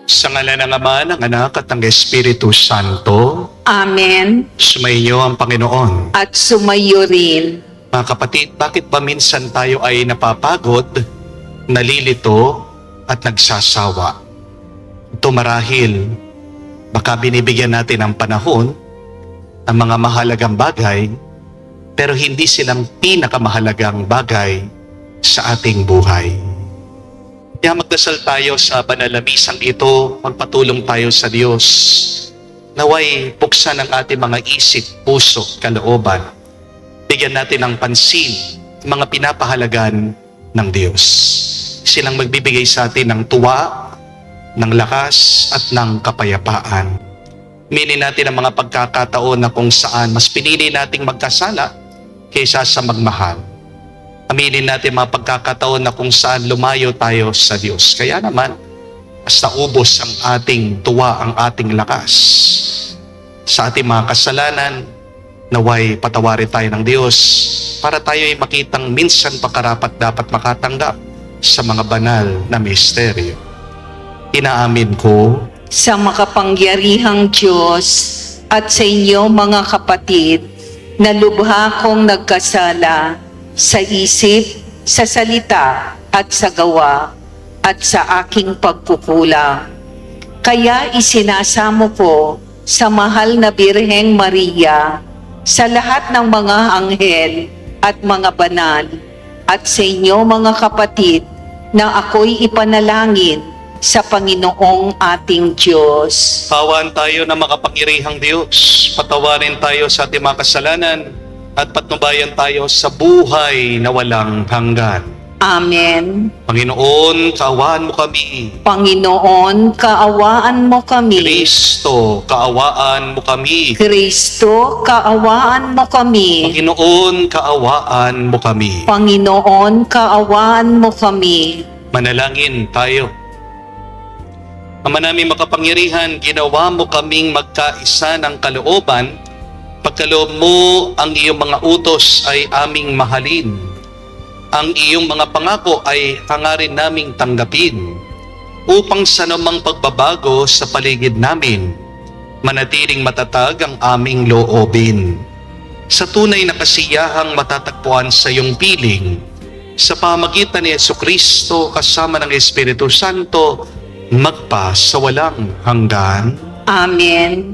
Sa ngalan ng Ama, ng Anak at ng Espiritu Santo, Amen. sumainyo ang Panginoon. At sumayo rin. Mga kapatid, bakit ba minsan tayo ay napapagod, nalilito, at nagsasawa? Ito marahil, baka binibigyan natin ng panahon ng mga mahalagang bagay, pero hindi silang pinakamahalagang bagay sa ating buhay. Kaya magdasal tayo sa banal na misang ito, magpatulong tayo sa Diyos. Naway buksan ang ating mga isip, puso, kalooban. Bigyan natin ng pansin mga pinapahalagan ng Diyos. Silang magbibigay sa atin ng tuwa, ng lakas at ng kapayapaan. Minin natin ang mga pagkakataon na kung saan mas pinili nating magkasala kaysa sa magmahal. Aminin natin mga pagkakataon na kung saan lumayo tayo sa Diyos. Kaya naman, mas naubos ang ating tuwa, ang ating lakas. Sa ating mga kasalanan, naway patawarin tayo ng Diyos para tayo ay makitang minsan pa karapat dapat makatanggap sa mga banal na misteryo. Inaamin ko Sa makapangyarihang Diyos at sa inyo mga kapatid, na lubha kong nagkasala sa isip, sa salita at sa gawa at sa aking pagkukulang. Kaya isinasamo ko sa mahal na Birheng Maria, sa lahat ng mga anghel at mga banal, at sa inyo mga kapatid, na ako'y ipanalangin sa Panginoong ating Diyos. Pawaan tayo na makapangyarihang Diyos. Patawarin tayo sa ating mga kasalanan at patnubayan tayo sa buhay na walang hanggan. Amen. Panginoon, kaawaan mo kami. Panginoon, kaawaan mo kami. Kristo, kaawaan mo kami. Kristo, kaawaan mo kami. Panginoon, kaawaan mo kami. Panginoon, kaawaan mo kami. Manalangin tayo. Ama namin makapangyarihan, ginawa mo kaming magkaisa ng kalooban. Pagkaloob mo, ang iyong mga utos ay aming mahalin. Ang iyong mga pangako ay hangarin naming tanggapin upang sa namang pagbabago sa paligid namin, manatiling matatag ang aming loobin. Sa tunay na kasiyahang matatagpuan sa iyong piling, sa pamagitan ni Jesucristo kasama ng Espiritu Santo, magpa sa walang hanggan. Amen.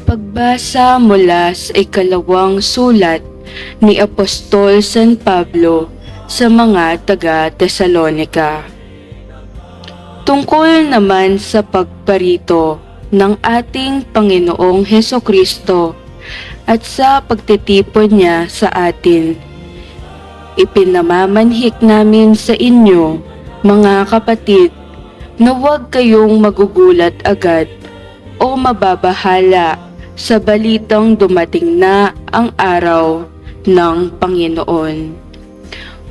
Pagbasa mula sa ikalawang sulat ni Apostol San Pablo sa mga taga-Tesalonika. Tungkol naman sa pagparito ng ating Panginoong Hesukristo at sa pagtitipon niya sa atin, ipinamamanhik namin sa inyo, mga kapatid, na huwag kayong magugulat agad o mababahala sa balitang dumating na ang araw ng Panginoon.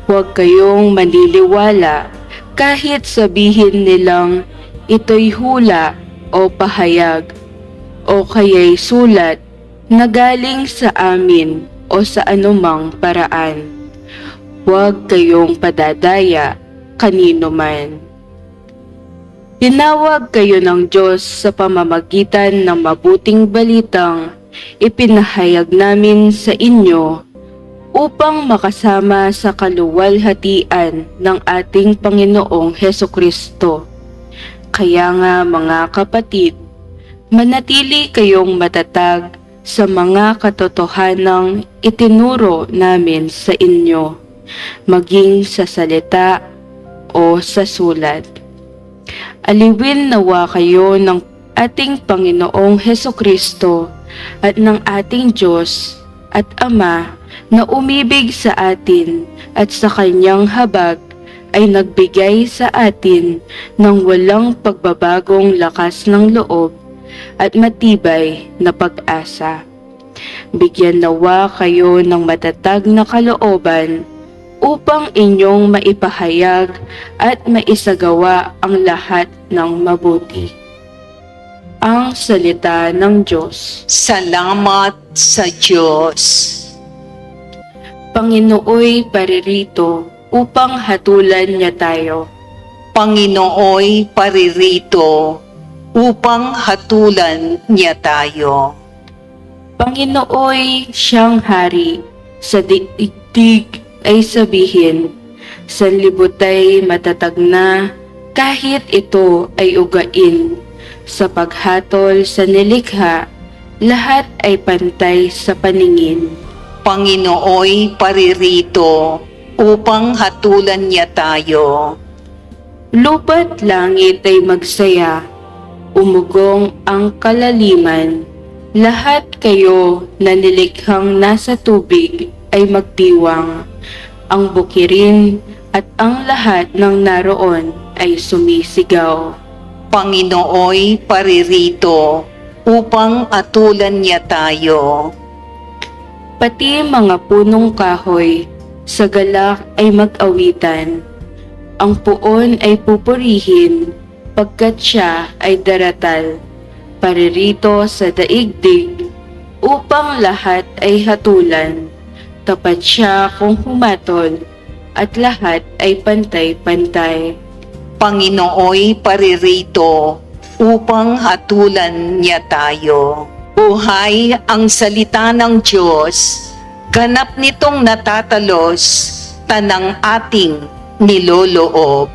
Huwag kayong maniniwala kahit sabihin nilang ito'y hula o pahayag o kaya'y sulat na galing sa amin o sa anumang paraan. Huwag kayong padadaya kanino man. Tinawag kayo ng Diyos sa pamamagitan ng mabuting balitang ipinahayag namin sa inyo upang makasama sa kaluwalhatian ng ating Panginoong Hesukristo. Kaya nga mga kapatid, manatili kayong matatag sa mga katotohanang itinuro namin sa inyo, maging sa salita o sa sulat. Aliwin nawa kayo ng ating Panginoong Hesukristo at ng ating Diyos at Ama na umibig sa atin at sa kanyang habag ay nagbigay sa atin ng walang pagbabagong lakas ng loob at matibay na pag-asa. Bigyan nawa kayo ng matatag na kalooban upang inyong maipahayag at maisagawa ang lahat ng mabuti. Ang salita ng Diyos. Salamat sa Diyos. Panginooy paririto upang hatulan niya tayo. Panginooy paririto upang hatulan niya tayo. Panginooy siyang hari, sa daigdig ay sabihin, sanlibutan matatag na, kahit ito ay ugain. Sa paghatol sa nilikha, lahat ay pantay sa paningin. Panginooy paririto upang hatulan niya tayo. Lupa't langit ay magsaya, umugong ang kalaliman. Lahat kayo na nilikhang nasa tubig ay magdiwang. Ang bukirin at ang lahat ng naroon ay sumisigaw. Panginooy paririto upang atulan niya tayo. Pati mga punong kahoy sa galak ay mag-awitan. Ang puon ay pupurihin pagkat siya ay daratal. Paririto sa daigdig upang lahat ay hatulan. Tapat siya kung humatol at lahat ay pantay-pantay. Panginooy paririto upang hatulan niya tayo. Buhay ang salita ng Diyos, ganap nitong natatalos, tanang ating niloloob.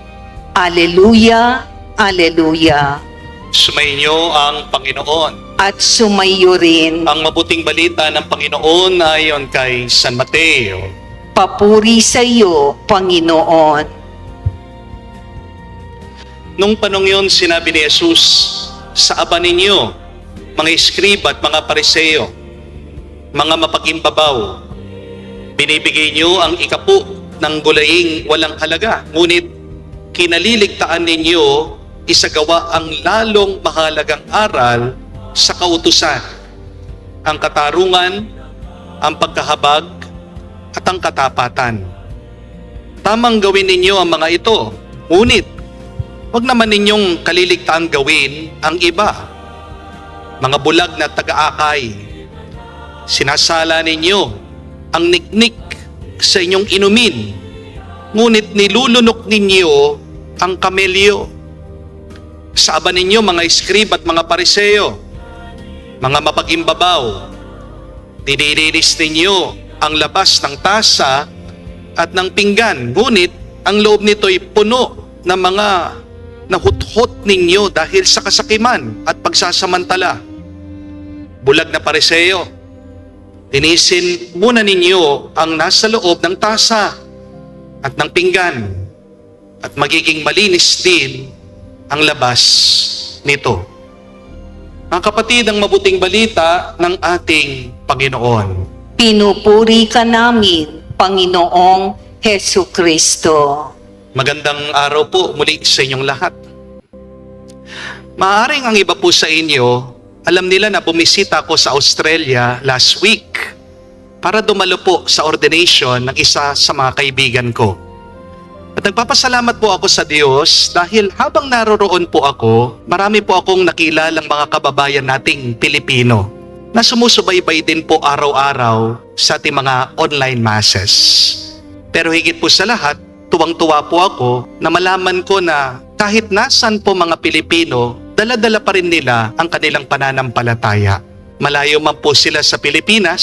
Aleluya, aleluya. Sumainyo ang Panginoon. At sumayo rin, Ang mabuting balita ng Panginoon ayon kay San Mateo. papuri sa iyo, Panginoon. Nung panong yun, sinabi ni Jesus, sa aba ninyo, mga iskriba at mga pariseo, mga mapag-imbabaw, binibigay nyo ang ikapu ng gulaing walang halaga, ngunit kinaliligtaan ninyo isagawa ang lalong mahalagang aral sa kautusan, ang katarungan, ang pagkahabag, at ang katapatan. Tamang gawin ninyo ang mga ito, ngunit huwag naman ninyong kaliligtaan gawin ang iba. Mga bulag na taga-akay, sinasala ninyo ang niknik sa inyong inumin, ngunit nilulunok ninyo ang kamelyo. Sa aba ninyo mga iskrib at mga pariseo, mga mapag-imbabaw, dinilinis ninyo ang labas ng tasa at ng pinggan, ngunit ang loob nito'y puno ng mga nahuthot ninyo dahil sa kasakiman at pagsasamantala. Bulag na pariseo, linisin muna ninyo ang nasa loob ng tasa at ng pinggan at magiging malinis din ang labas nito. Mga kapatid, ang mabuting balita ng ating Panginoon. Pinupuri ka namin, Panginoong Hesu Kristo. Magandang araw po muli sa inyong lahat. Maaring ang iba po sa inyo, alam nila na bumisita ako sa Australia last week para dumalo po sa ordination ng isa sa mga kaibigan ko. At nagpapasalamat po ako sa Diyos dahil habang naroroon po ako, marami po akong nakilalang mga kababayan nating Pilipino na sumusubaybay din po araw-araw sa ating mga online masses. Pero higit po sa lahat, tuwang-tuwa po ako na malaman ko na kahit nasan po mga Pilipino, dala-dala pa rin nila ang kanilang pananampalataya. Malayo man po sila sa Pilipinas,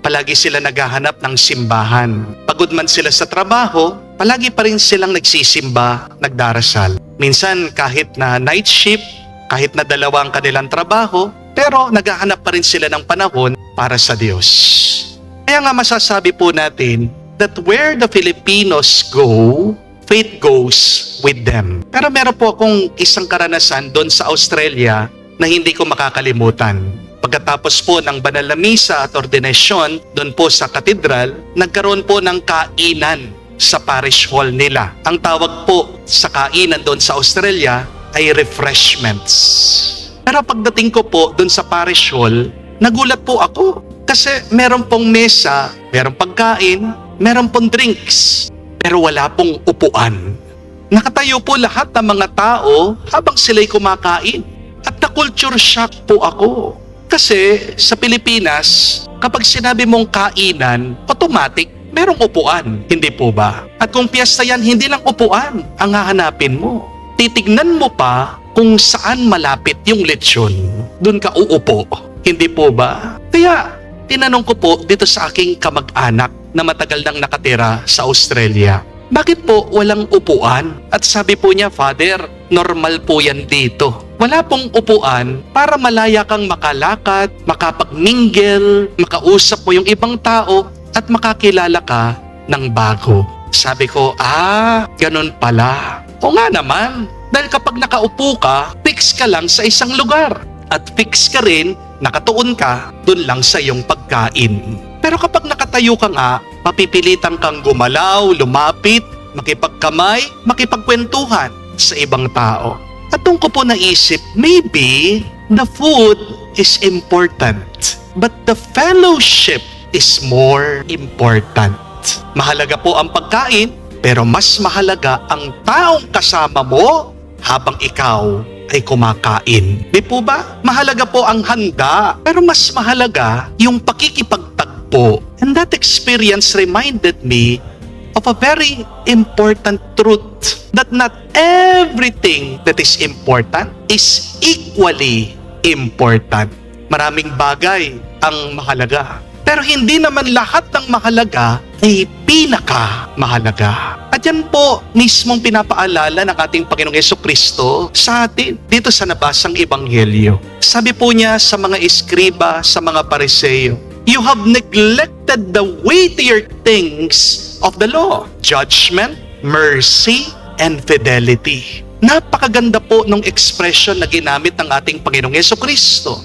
palagi sila naghahanap ng simbahan. Pagod man sila sa trabaho, palagi pa rin silang nagsisimba, nagdarasal. Minsan kahit na night shift, kahit na dalawa ang kanilang trabaho, pero naghahanap pa rin sila ng panahon para sa Diyos. Kaya nga masasabi po natin that where the Filipinos go, faith goes with them. Pero meron po akong isang karanasan doon sa Australia na hindi ko makakalimutan. Pagkatapos po ng banal na misa at ordinasyon doon po sa katedral, nagkaroon po ng kainan sa parish hall nila. Ang tawag po sa kainan doon sa Australia ay refreshments. Pero pagdating ko po doon sa parish hall, nagulat po ako kasi meron pong mesa, meron pagkain, meron pong drinks, pero wala pong upuan. Nakatayo po lahat ng mga tao habang sila'y kumakain. At na-culture shock po ako. Kasi sa Pilipinas, kapag sinabi mong kainan, automatic, merong upuan. Hindi po ba? At kung piyesta yan, hindi lang upuan ang hahanapin mo. Titignan mo pa kung saan malapit yung lechon, doon ka uupo. Hindi po ba? Kaya, tinanong ko po dito sa aking kamag-anak na matagal nang nakatira sa Australia, bakit po walang upuan? At sabi po niya, Father, normal po yan dito. Wala pong upuan para malaya kang makalakad, makapag-mingle, makausap mo yung ibang tao, at makakilala ka ng bago. Sabi ko, ganun pala. O nga naman, dahil kapag nakaupo ka, fix ka lang sa isang lugar. At fix ka rin, nakatuon ka, dun lang sa iyong pagkain. Pero kapag nakatayo ka nga, mapipilitan kang gumalaw, lumapit, makipagkamay, makipagkwentuhan sa ibang tao. At doon ko po naisip, maybe the food is important, but the fellowship is more important. Mahalaga po ang pagkain, pero mas mahalaga ang taong kasama mo habang ikaw ay kumakain. Di po ba? Mahalaga po ang handa, pero mas mahalaga yung pakikipagtagpo. And that experience reminded me of a very important truth that not everything that is important is equally important. Maraming bagay ang mahalaga, pero hindi naman lahat ng mahalaga ay pinaka-mahalaga. At yan po mismong pinapaalala ng ating Panginoong Jesucristo sa atin dito sa nabasang Ebanghelyo. Sabi po niya sa mga eskriba, sa mga Pariseo, you have neglected the weightier things of the law, judgment, mercy, and fidelity. Napakaganda po ng expression na ginamit ng ating Panginoong Jesucristo.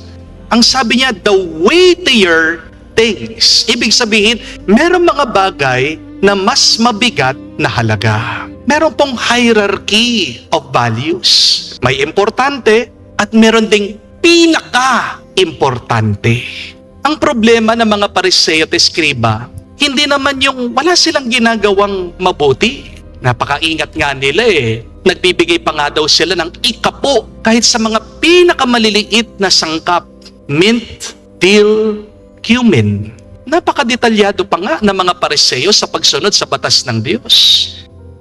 Ang sabi niya, the weightier things. Ibig sabihin, merong mga bagay na mas mabigat na halaga. Meron pong hierarchy of values. May importante at meron ding pinaka-importante. Ang problema ng mga Pariseo at Eskriba, hindi naman yung wala silang ginagawang mabuti. Napakaingat nga nila Nagbibigay pa nga daw sila ng ikapo kahit sa mga pinakamaliliit na sangkap. Mint, dill, cumin. Napakadetalyado pa nga ng mga Pariseo sa pagsunod sa batas ng Diyos.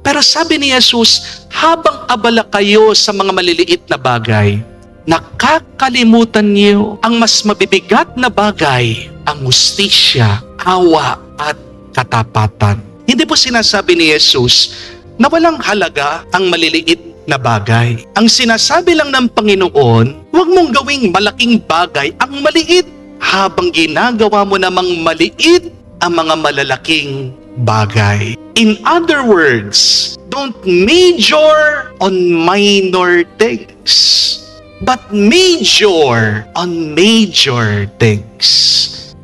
Pero sabi ni Jesus, habang abala kayo sa mga maliliit na bagay, nakakalimutan niyo ang mas mabibigat na bagay, ang hustisya, awa at katapatan. Hindi po sinasabi ni Jesus na walang halaga ang maliliit na bagay. Ang sinasabi lang ng Panginoon, huwag mong gawing malaking bagay ang maliit habang ginagawa mo namang maliit ang mga malalaking bagay. In other words, don't major on minor things, but major on major things.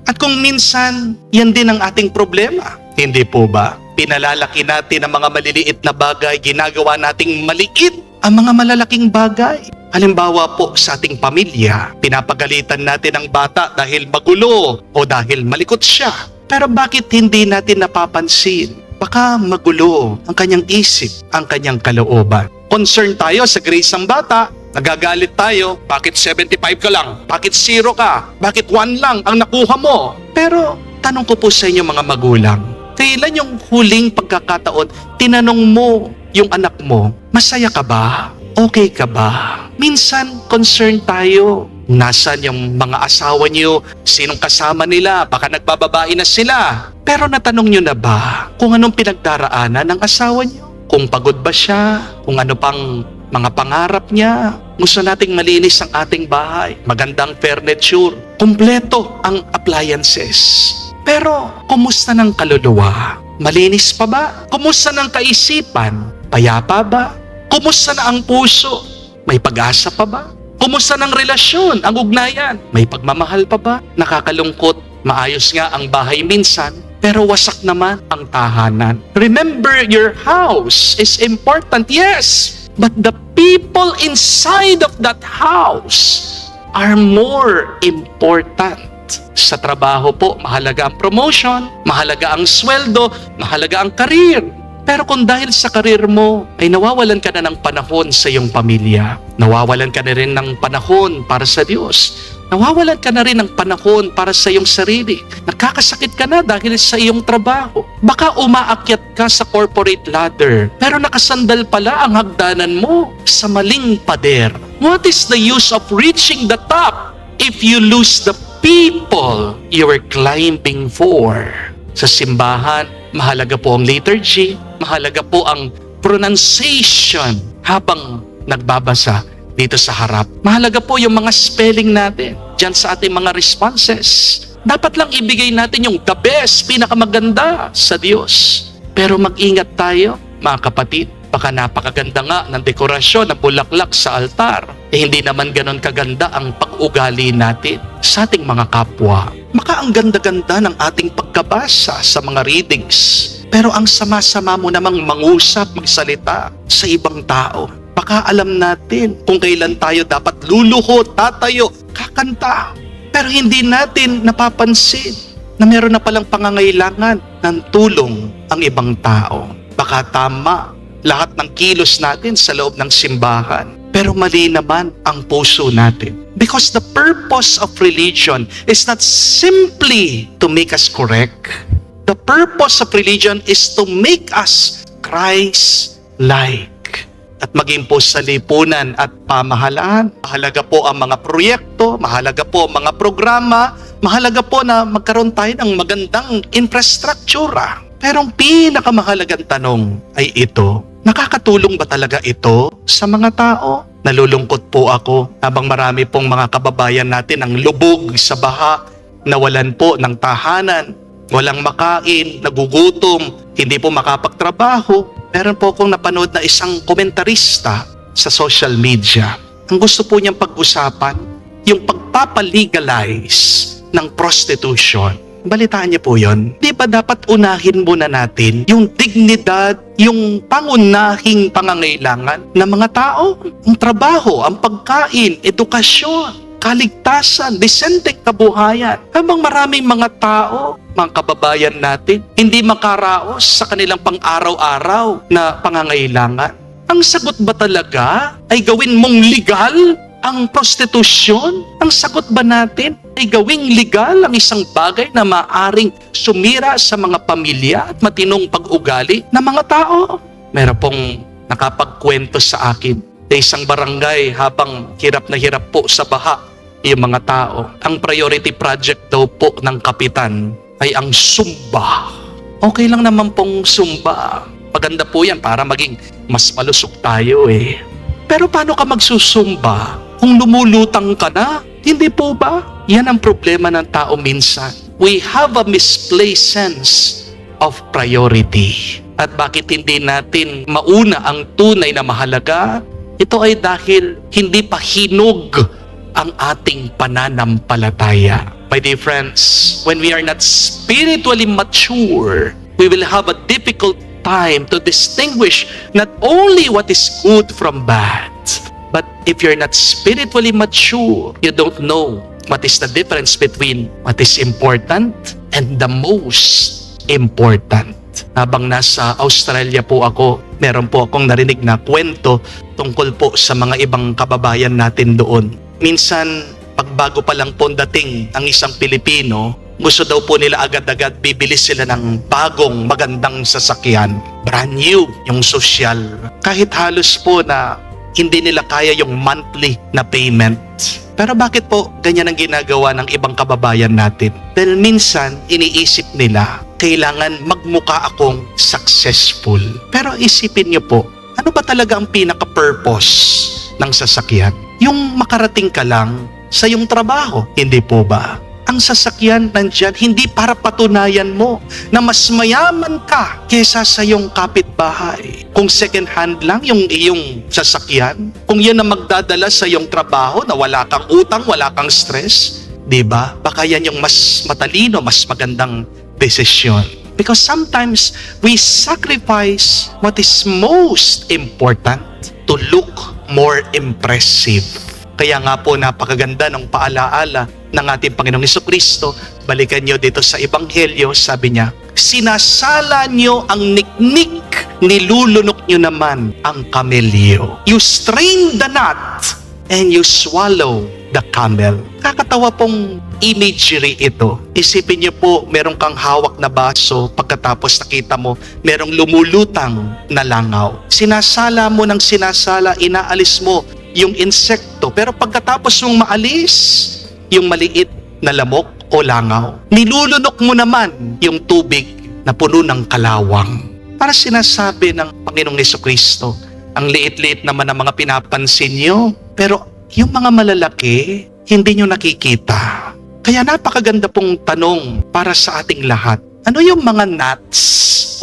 At kung minsan, yan din ang ating problema. Hindi po ba? Pinalalaki natin ang mga maliliit na bagay, ginagawa nating maliit ang mga malalaking bagay. Halimbawa po sa ating pamilya, pinapagalitan natin ang bata dahil magulo o dahil malikot siya. Pero bakit hindi natin napapansin? Baka magulo ang kanyang isip, ang kanyang kalooban. Concern tayo sa grades ng bata, nagagalit tayo, bakit 75 ka lang? Bakit 0 ka? Bakit 1 lang ang nakuha mo? Pero tanong ko po sa inyo mga magulang, kailan yung huling pagkakataon, tinanong mo yung anak mo, masaya ka ba? Okay ka ba? Minsan, concern tayo. Nasaan yung mga asawa niyo? Sinong kasama nila? Baka nagbababae na sila. Pero natanong niyo na ba kung anong pinagdaraanan ng asawa niyo? Kung pagod ba siya? Kung ano pang mga pangarap niya? Gusto nating malinis ang ating bahay. Magandang furniture. Kompleto ang appliances. Pero, kumusta ng kaluluwa? Malinis pa ba? Kumusta ng kaisipan? Payapa ba? Kumusta na ang puso? May pag-asa pa ba? Kumusta ng relasyon, ang ugnayan? May pagmamahal pa ba? Nakakalungkot, maayos nga ang bahay minsan, pero wasak naman ang tahanan. Remember, your house is important, yes, but the people inside of that house are more important. Sa trabaho po, mahalaga ang promotion, mahalaga ang sweldo, mahalaga ang karir. Pero kung dahil sa karir mo ay nawawalan ka na ng panahon sa iyong pamilya, nawawalan ka na rin ng panahon para sa Diyos, Nawawalan ka na rin ng panahon para sa iyong sarili. Nakakasakit ka na dahil sa iyong trabaho. Baka umaakyat ka sa corporate ladder, pero nakasandal pala ang hagdanan mo sa maling pader. What is the use of reaching the top if you lose the people you were climbing for? Sa simbahan, mahalaga po ang liturgy, mahalaga po ang pronunciation habang nagbabasa dito sa harap. Mahalaga po yung mga spelling natin dyan sa ating mga responses. Dapat lang ibigay natin yung the best, pinakamaganda sa Diyos. Pero mag-ingat tayo, mga kapatid. Baka napakaganda nga ng dekorasyon, ng bulaklak sa altar. Hindi naman ganon kaganda ang pag-ugali natin sa ating mga kapwa. Maka ang ganda-ganda ng ating pagkabasa sa mga readings. Pero ang sama-sama mo namang mangusap, magsalita sa ibang tao. Baka alam natin kung kailan tayo dapat luluhod, tatayo, kakanta. Pero hindi natin napapansin na meron na palang pangangailangan ng tulong ang ibang tao. Baka tama lahat ng kilos natin sa loob ng simbahan, pero mali naman ang puso natin. Because the purpose of religion is not simply to make us correct. The purpose of religion is to make us Christ-like. At maging po sa lipunan at pamahalaan, mahalaga po ang mga proyekto, mahalaga po ang mga programa, mahalaga po na magkaroon tayo ng magandang infrastruktura. Pero ang pinakamahalagang tanong ay ito, nakakatulong ba talaga ito sa mga tao? Nalulungkot po ako habang marami pong mga kababayan natin ang lubog sa baha, nawalan po ng tahanan, walang makain, nagugutom, hindi po makapagtrabaho. Meron po akong napanood na isang komentarista sa social media. Ang gusto po niyang pag-usapan, yung pagpapalegalize ng prostitution. Balitaan niyo po yun. Di ba dapat unahin muna natin yung dignidad, yung pangunahing pangangailangan ng mga tao? Ang trabaho, ang pagkain, edukasyon, kaligtasan, disenteng kabuhayan. Habang maraming mga tao, mga kababayan natin, hindi makaraos sa kanilang pang-araw-araw na pangangailangan. Ang sagot ba talaga ay gawin mong legal ang prostitusyon? Ang sagot ba natin ay gawing legal ang isang bagay na maaring sumira sa mga pamilya at matinong pag-ugali ng mga tao? Meron pong nakapagkwento sa akin sa isang barangay habang hirap na hirap po sa baha yung mga tao. Ang priority project daw po ng kapitan ay ang Zumba. Okay lang naman pong Zumba. Maganda po yan para maging mas malusog tayo eh. Pero paano ka magsusumba kung lumulutang ka na? Hindi po ba? Yan ang problema ng tao minsan. We have a misplaced sense of priority. At bakit hindi natin mauna ang tunay na mahalaga? Ito ay dahil hindi pa hinog ang ating pananampalataya. My dear friends, when we are not spiritually mature, we will have a difficult time to distinguish not only what is good from bad, but if you're not spiritually mature, you don't know what is the difference between what is important and the most important. Habang nasa Australia po ako, meron po akong narinig na kwento tungkol po sa mga ibang kababayan natin doon. Minsan, pagbago pa lang po dating ang isang Pilipino, gusto daw po nila agad-agad bibili sila ng bagong magandang sasakyan. Brand new, yung social. Kahit halos po na hindi nila kaya yung monthly na payment. Pero bakit po ganyan ang ginagawa ng ibang kababayan natin? Dahil minsan, iniisip nila, kailangan magmuka akong successful. Pero isipin niyo po, ano ba talaga ang pinaka-purpose ng sasakyan? Yung makarating ka lang sa iyong trabaho, hindi po ba? Ang sasakyan nandyan hindi para patunayan mo na mas mayaman ka kesa sa iyong kapitbahay. Kung second hand lang yung iyong sasakyan, kung yan ang magdadala sa iyong trabaho na wala kang utang, wala kang stress, di ba? Baka yan yung mas matalino, mas magandang desisyon. Because sometimes we sacrifice what is most important to look more impressive. Kaya nga po napakaganda ng paalaala ng ating Panginoong Jesucristo. Balikan nyo dito sa Ebanghelyo, sabi niya, sinasala nyo ang niknik, nilulunok nyo naman ang kamelyo. You strain the gnat and you swallow the camel. Kakatawa Nakakatawa pong imagery ito. Isipin niyo po, meron kang hawak na baso, pagkatapos nakita mo, merong lumulutang na langaw. Sinasala mo ng sinasala, inaalis mo yung insekto. Pero pagkatapos mong maalis, yung maliit na lamok o langaw, nilulunok mo naman yung tubig na puno ng kalawang. Para sinasabi ng Panginoong Jesucristo, ang liit-liit naman ang mga pinapansin niyo, pero yung mga malalaki, hindi nyo nakikita. Kaya napakaganda pong tanong para sa ating lahat. Ano yung mga nuts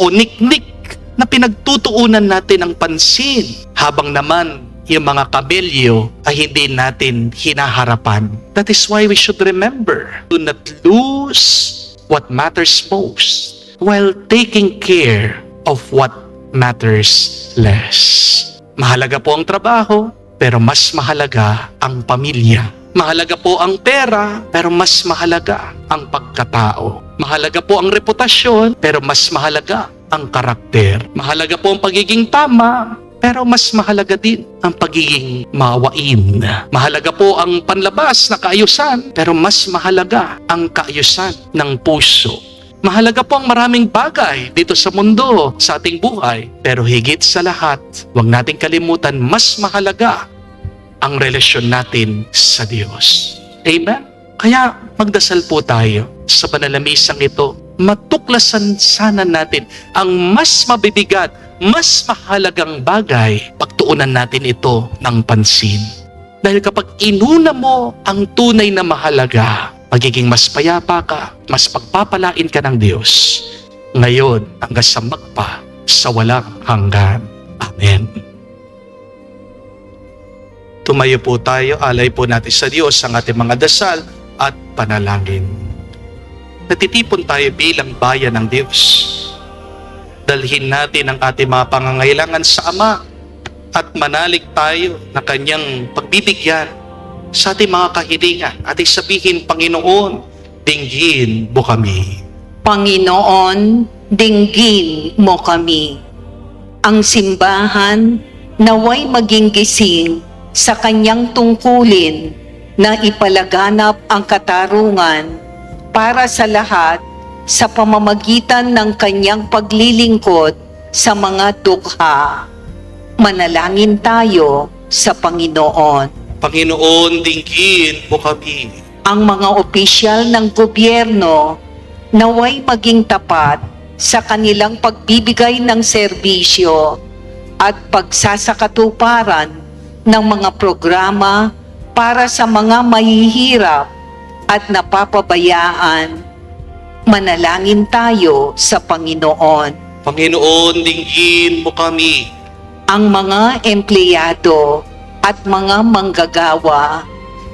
o niknik na pinagtutuunan natin ng pansin, habang naman yung mga kabelyo ay hindi natin hinaharapan? That is why we should remember, do not lose what matters most while taking care of what matters less. Mahalaga po ang trabaho, pero mas mahalaga ang pamilya. Mahalaga po ang pera, pero mas mahalaga ang pagkatao. Mahalaga po ang reputasyon, pero mas mahalaga ang karakter. Mahalaga po ang pagiging tama, pero mas mahalaga din ang pagiging maawain. Mahalaga po ang panlabas na kaayusan, pero mas mahalaga ang kaayusan ng puso. Mahalaga po ang maraming bagay dito sa mundo, sa ating buhay, pero higit sa lahat, huwag nating kalimutan, mas mahalaga ang relasyon natin sa Diyos. Amen? Kaya magdasal po tayo sa panalamisang ito. Matuklasan sana natin ang mas mabibigat, mas mahalagang bagay. Pagtuunan natin ito ng pansin. Dahil kapag inuna mo ang tunay na mahalaga, magiging mas payapa ka, mas pagpapalain ka ng Diyos. Ngayon hanggang sa magpa sa walang hanggan. Amen. Tumayo po tayo, alay po natin sa Diyos ang ating mga dasal at panalangin. Natitipon tayo bilang bayan ng Diyos. Dalhin natin ang ating mga pangangailangan sa Ama at manalig tayo na Kanyang pagbibigyan sa ating mga kahilingan. At sabihin, Panginoon, dinggin mo kami. Panginoon, dinggin mo kami. Ang simbahan naway maging gising sa kanyang tungkulin na ipalaganap ang katarungan para sa lahat sa pamamagitan ng kanyang paglilingkod sa mga dukha. Manalangin tayo sa Panginoon. Panginoon, dinggin mo kami. Ang mga opisyal ng gobyerno naway maging tapat sa kanilang pagbibigay ng serbisyo at pagsasakatuparan ng mga programa para sa mga mahihirap at napapabayaan. Manalangin tayo sa Panginoon. Panginoon, dinggin mo kami. Ang mga empleyado at mga manggagawa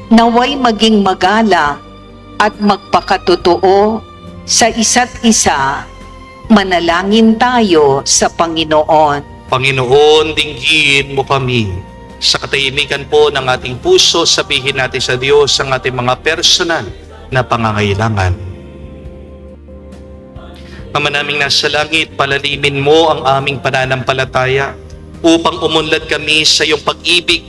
naway maging magalang at magpakatotoo sa isa't isa. Manalangin tayo sa Panginoon. Panginoon, dinggin mo kami. Sa katahimikan po ng ating puso, sabihin natin sa Diyos ang ating mga personal na pangangailangan. Ama naming nasa langit, palalimin mo ang aming pananampalataya upang umunlad kami sa iyong pag-ibig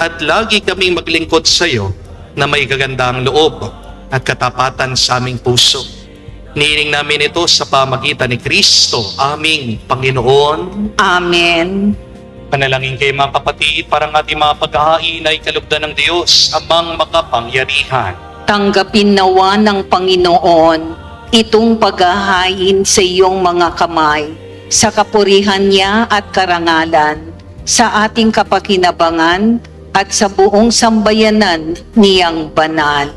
at lagi kaming maglingkod sa iyo na may kagandang loob at katapatan sa aming puso. Nihiling namin ito sa pamagitan ni Kristo, aming Panginoon. Amen. Panalangin kayo mga kapatid, parang ating mga paghahain ay kalugdan ng Diyos, amang makapangyarihan. Tanggapin nawa ng Panginoon itong paghahain sa iyong mga kamay, sa kapurihan niya at karangalan, sa ating kapakinabangan at sa buong sambayanan niyang banal.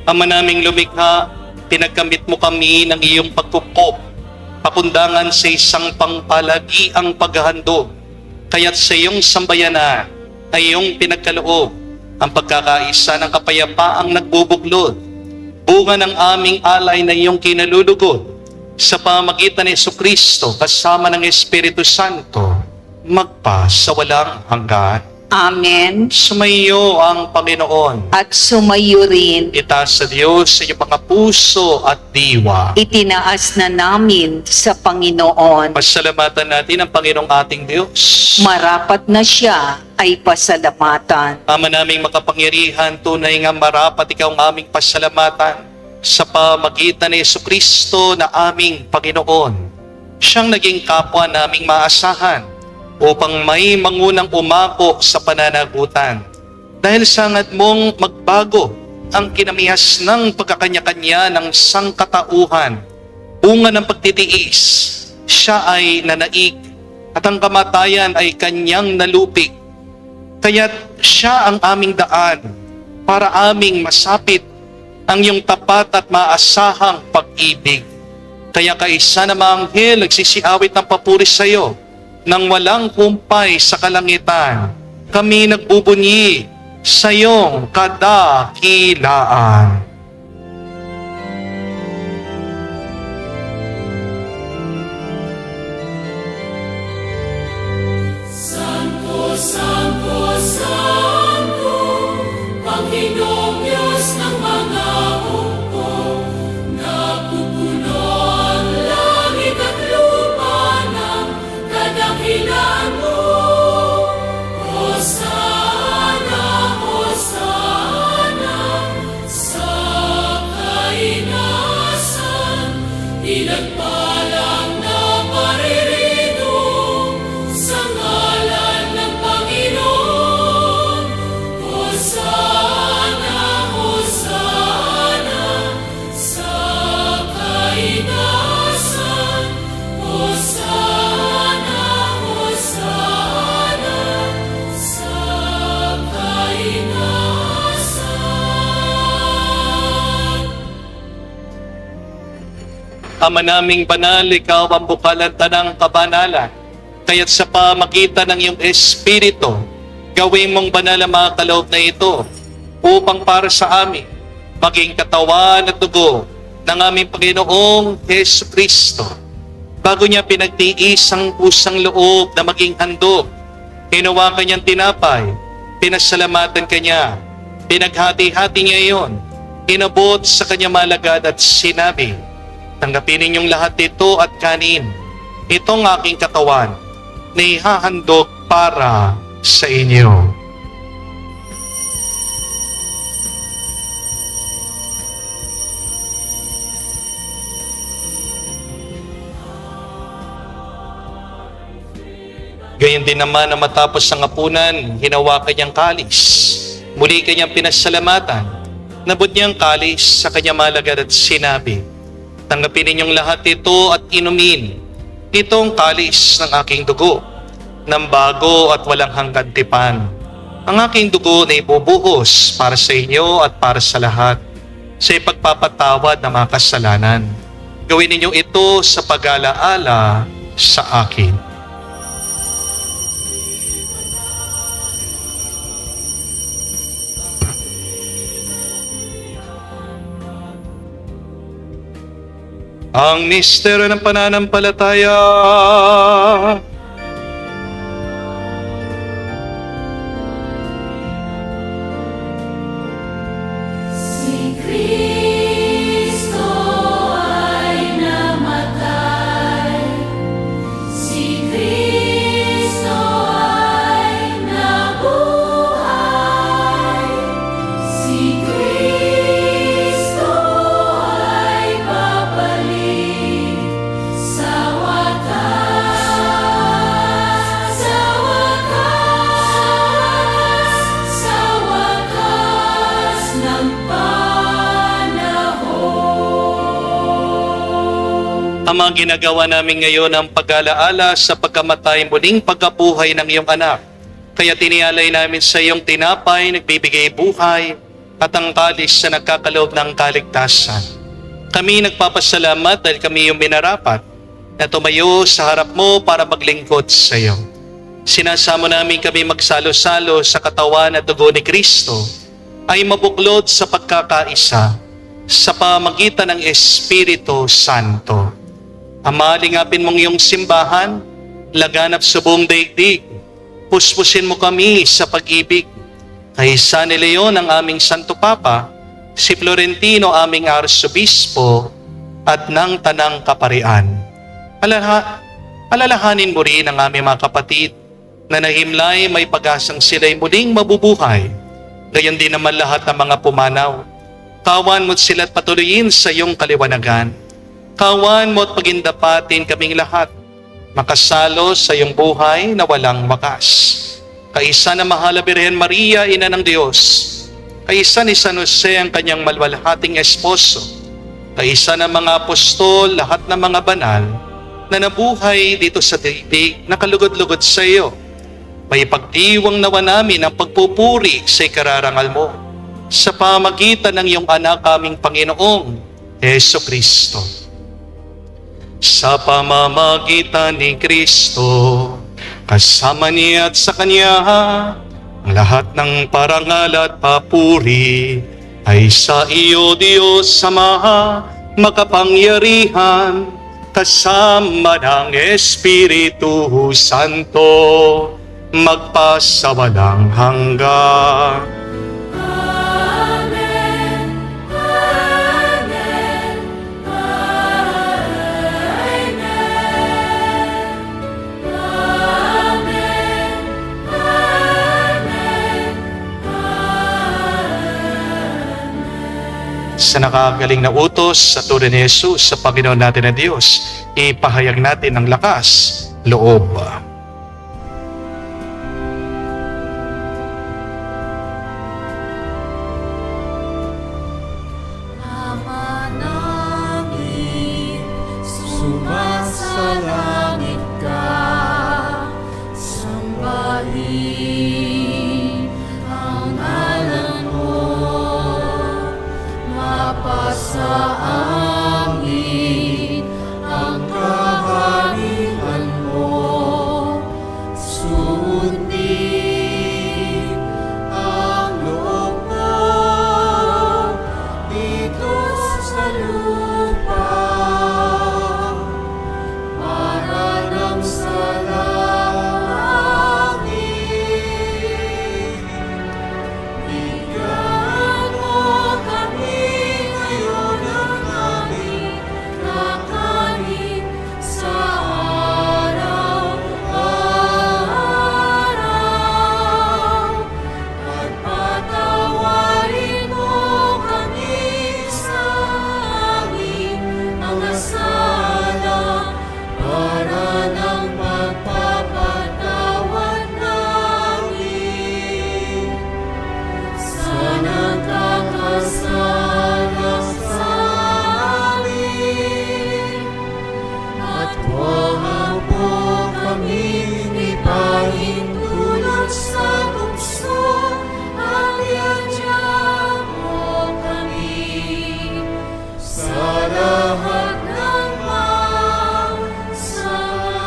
Ama naming lumikha, pinagkamit mo kami ng iyong pagkukup, pakundangan sa isang pangpalagi ang paghahandog, kaya't sa iyong sambayanan ay iyong pinagkaloob ang pagkakaisa ng kapayapaang nagbubuklod, bunga ng aming alay na iyong kinalulugod sa pamagitan ni Jesucristo kasama ng Espiritu Santo, magpa sa walang hanggan. Amen. Sumayo ang Panginoon. At sumayo rin. Itaas sa Diyos sa inyong mga puso at diwa. Itinaas na namin sa Panginoon. Pasalamatan natin ang Panginoong ating Diyos. Marapat na siya ay pasalamatan. Ama naming makapangyarihan, tunay nga marapat ikaw ang aming pasalamatan sa pamagitan ni Jesucristo na aming Panginoon. Siyang naging kapwa naming maasahan upang may mangunang umako sa pananagutan. Dahil sangad mong magbago ang kinamihas ng pagkakanya-kanya ng sangkatauhan, bunga ng pagtitiis, siya ay nanaig at ang kamatayan ay kanyang nalupig. Kaya't siya ang aming daan para aming masapit ang iyong tapat at maasahang pag-ibig. Kaya kaisa na mga anghel nagsisiawit ng papuri sa iyo nang walang humpay sa kalangitan. Kami nagbubunyi sa iyong kadakilaan. Santo, Santo, Santo, Panginoong Diyos ng mga hukbo, napupuno ang langit at lupa ng kadakilan mo. Hosana, Hosana, sa kainasan, pinagpalang na paririto sa ngalan ng Panginoon. Hosana, Hosana, sa kainasan. Hosana, Hosana, sa kainasan. Ama naming banal, ikaw ang bukalan tanang kabanalan. Kaya't sa pamagitan ng iyong Espiritu, gawin mong banal ang mga kaloob na ito upang para sa amin maging katawan at dugo ng aming Panginoong Hesus Kristo. Bago niya pinagtiis ang pusang loob na maging handog, hinawakan niyang tinapay, pinasalamatan kanya, pinaghati-hati niya iyon, inabot sa kanya malagad at sinabi, tanggapin ninyong lahat ito at kanin. Itong aking katawan na ihahandog para sa inyo. Gayon din naman na matapos ang hapunan, hinawakan niyang kalis. Muli kanyang pinasalamatan. Nabot niyang kalis sa kanyang malagad at sinabi, tanggapin ninyong lahat ito at inumin. Itong kalis ng aking dugo, ng bago at walang hanggan tipan. Ang aking dugo na ibubuhos para sa inyo at para sa lahat, sa ipagpapatawad ng mga kasalanan. Gawin ninyo ito sa pag-alaala sa akin. Ang misteryo ng pananampalataya. Si Kristo ay namatay, si Kristo ay nabuhay, si Kristo ay babalik sa wakas, sa wakas, sa wakas ng panahon. Ang mga ginagawa namin ngayon ang pag-alaala sa pagkamatay muling pagkabuhay ng iyong anak. Kaya tinialay namin sa iyong tinapay, nagbibigay buhay, at ang kalis na nagkakaloob ng kaligtasan. Kami nagpapasalamat dahil kami yung minarapat na tumayo sa harap mo para maglingkod sa iyo. Sinasamo namin kami magsalo-salo sa katawan at dugo ni Kristo ay mabuklod sa pagkakaisa sa pamagitan ng Espiritu Santo. Ama, lingapin mong iyong simbahan, laganap sa buong daigdig, Puspusin mo kami sa pag-ibig. Kay San Leon ang aming Santo Papa, si Florentino aming Arsobispo, at ng Tanang Kaparian. Alalahanin mo rin ang aming mga kapatid na nahimlay may pag-asang sila'y muling mabubuhay. Gayon din naman lahat ng mga pumanaw. Kawan mo't sila't patuloyin sa iyong kaliwanagan. Kawan mo't pagindapatin kaming lahat, makasalo sa iyong buhay na walang wakas. Kaisa na mahal na Birhen Maria, Ina ng Diyos. Kaisa ni San Jose, ang kanyang malwalhating esposo. Kaisa ng mga apostol, lahat ng mga banal na nabuhay dito sa daigdig na kalugod-lugod sa iyo. May pagdiwang nawa namin ang pagpupuri sa ikararangal mo sa pamagitan ng iyong anak aming Panginoong Heso Kristo. Sa pamamagitan ni Kristo, kasama niya at sa Kanya, ang lahat ng parangal at papuri ay sa iyo, Diyos Ama, makapangyarihan, kasama ng Espiritu Santo, magpasawalang hanggan. Amen. Amen. Amen. Amen. Sa nakagaling na utos sa tunay ni Jesus sa Panginoon natin na Diyos, ipahayag natin ang lakas, loob. Ama namin, sumasalangit ka, sambahin ang ngalan mo, mapasa amin ang kaharian mo, sundin ang loob mo dito sa lupa, para nang sa langit. Bigyan mo kami ngayon ng aming kakanin sa araw-araw, at patawarin mo kami sa aming mga sala, para ng pagpapatawad namin sa nagkakasala sa amin. At huwag mo kaming ipahintulot sa tukso, at iadya mo kami sa lahat ng masama.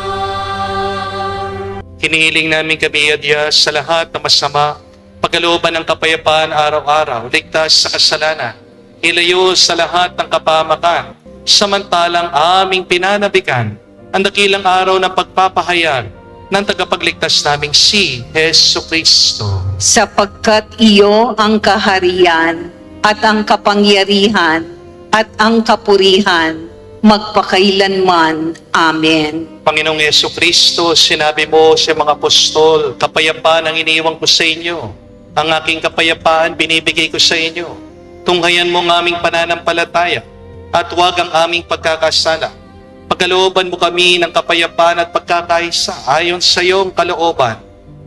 Hinihiling namin kami, Diyos, sa lahat ng masama, pagkalooban ng kapayapaan araw-araw, ligtas sa kasalanan, ilayo sa lahat ng kapahamakan, samantalang aming pinanabikan ang dakilang araw ng pagpapahayag ng tagapagligtas naming si Heso Kristo. Sapagkat iyo ang kaharian at ang kapangyarihan at ang kapurihan magpakailanman. Amen. Panginoong Heso Kristo, sinabi mo sa mga apostol, kapayapaan ang iniiwan ko sa inyo. Ang aking kapayapaan binibigay ko sa inyo. Tunghayan mo ang aming pananampalataya at huwag ang aming pagkakasala. Pagkalooban mo kami ng kapayapaan at pagkakaisa ayon sa iyong kalooban,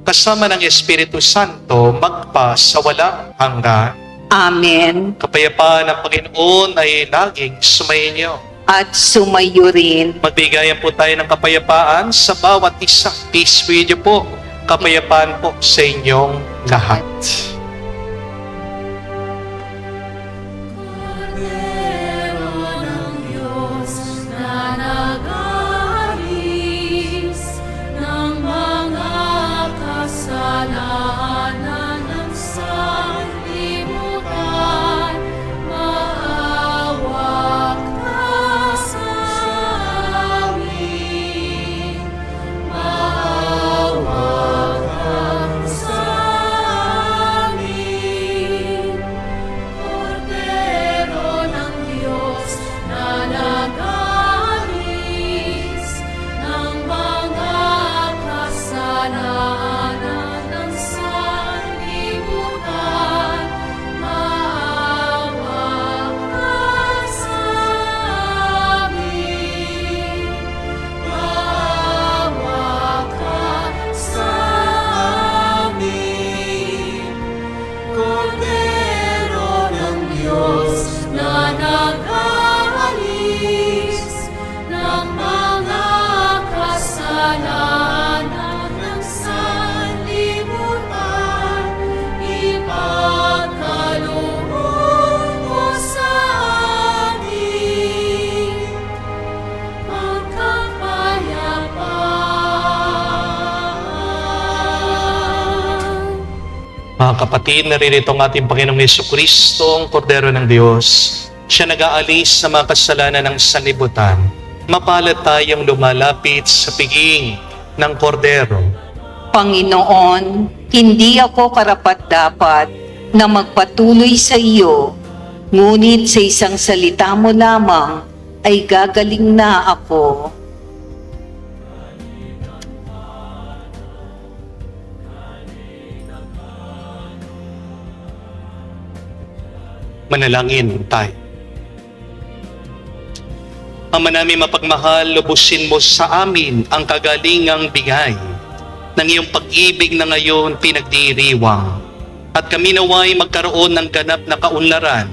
kasama ng Espiritu Santo magpa sa walang hanggan. Amen. Kapayapaan ng Panginoon ay laging sumainyo. At sumayo rin. Magbigayan po tayo ng kapayapaan sa bawat isa. Peace with you po. Kapayapaan po sa inyong lahat. Kordero ng Diyos na nag-aalis ng mga kasalanan ng sanlibutan, maawa ka sa amin, maawa ka Mga kapatid, naririto ang ating Panginoong Jesucristo, ang Kordero ng Diyos. Siya nag-aalis sa mga kasalanan ng sanlibutan. Mapalad tayong lumalapit sa piging ng Kordero. Panginoon, hindi ako karapat-dapat na magpatuloy sa iyo, ngunit sa isang salita mo lamang ay gagaling na ako. Manalangin tayo. Ama namin mapagmahal, lubusin mo sa amin ang kagalingang bigay ng iyong pag-ibig na ngayon pinagdiriwang. At kami naway magkaroon ng ganap na kaunlaran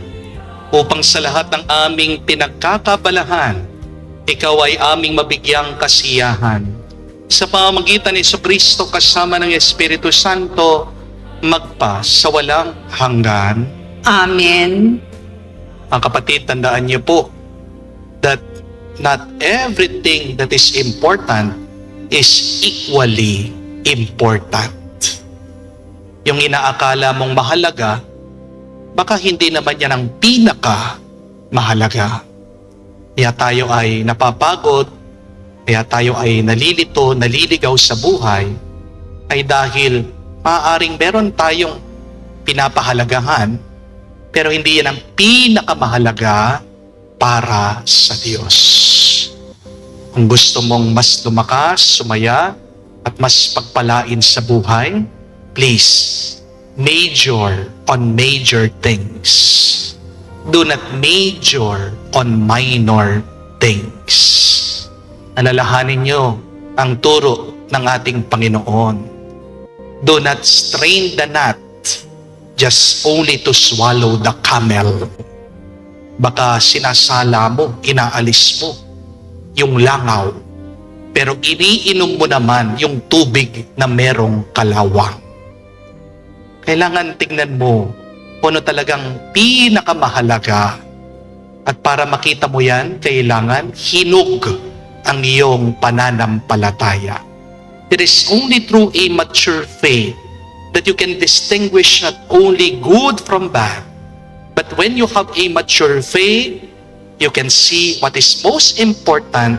upang sa lahat ng aming pinagkakabalahan, ikaw ay aming mabigyang kasiyahan. Sa pamamagitan ni Jesucristo kasama ng Espiritu Santo, magpa sa walang hanggan. Amen. Mga kapatid, tandaan niyo po that not everything that is important is equally important. Yung inaakala mong mahalaga, baka hindi naman yan ang pinaka mahalaga. Kaya tayo ay napapagod, kaya tayo ay nalilito, naliligaw sa buhay, ay dahil maaaring meron tayong pinapahalagahan, pero hindi yan ang pinakamahalaga para sa Diyos. Kung gusto mong mas lumakas, sumaya, at mas pagpalain sa buhay, please, major on major things. Do not major on minor things. Alalahanin nyo ang turo ng ating Panginoon. Do not strain the gnat just only to swallow the camel. Baka sinasala mo, inaalis mo yung langaw, pero iniinom mo naman yung tubig na merong kalawang. Kailangan tingnan mo kung ano talagang pinakamahalaga. At para makita mo yan, kailangan hinug ang iyong pananampalataya. It is only through a mature faith that you can distinguish not only good from bad, but when you have a mature faith, you can see what is most important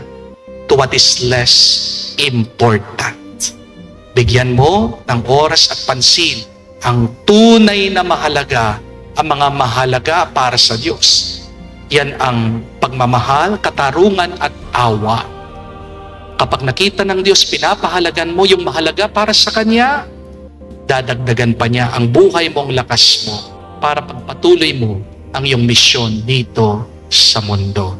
to what is less important. Bigyan mo ng oras at pansin ang tunay na mahalaga, ang mga mahalaga para sa Diyos. Yan ang pagmamahal, katarungan at awa. Kapag nakita ng Diyos, pinapahalagan mo yung mahalaga para sa Kanya, dadagdagan pa niya ang buhay mo, ang lakas mo, para pagpatuloy mo ang iyong misyon dito sa mundo.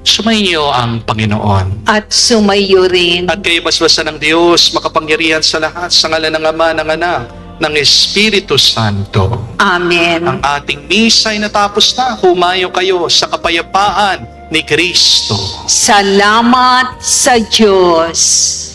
Sumainyo ang Panginoon. At sumayo rin. At kayo basbasa ng Diyos, makapangyarihan sa lahat, sa ngalan ng Ama, ng Anak, ng Espiritu Santo. Amen. Ang ating misa ay natapos na. Humayo kayo sa kapayapaan ni Kristo. Salamat sa Diyos.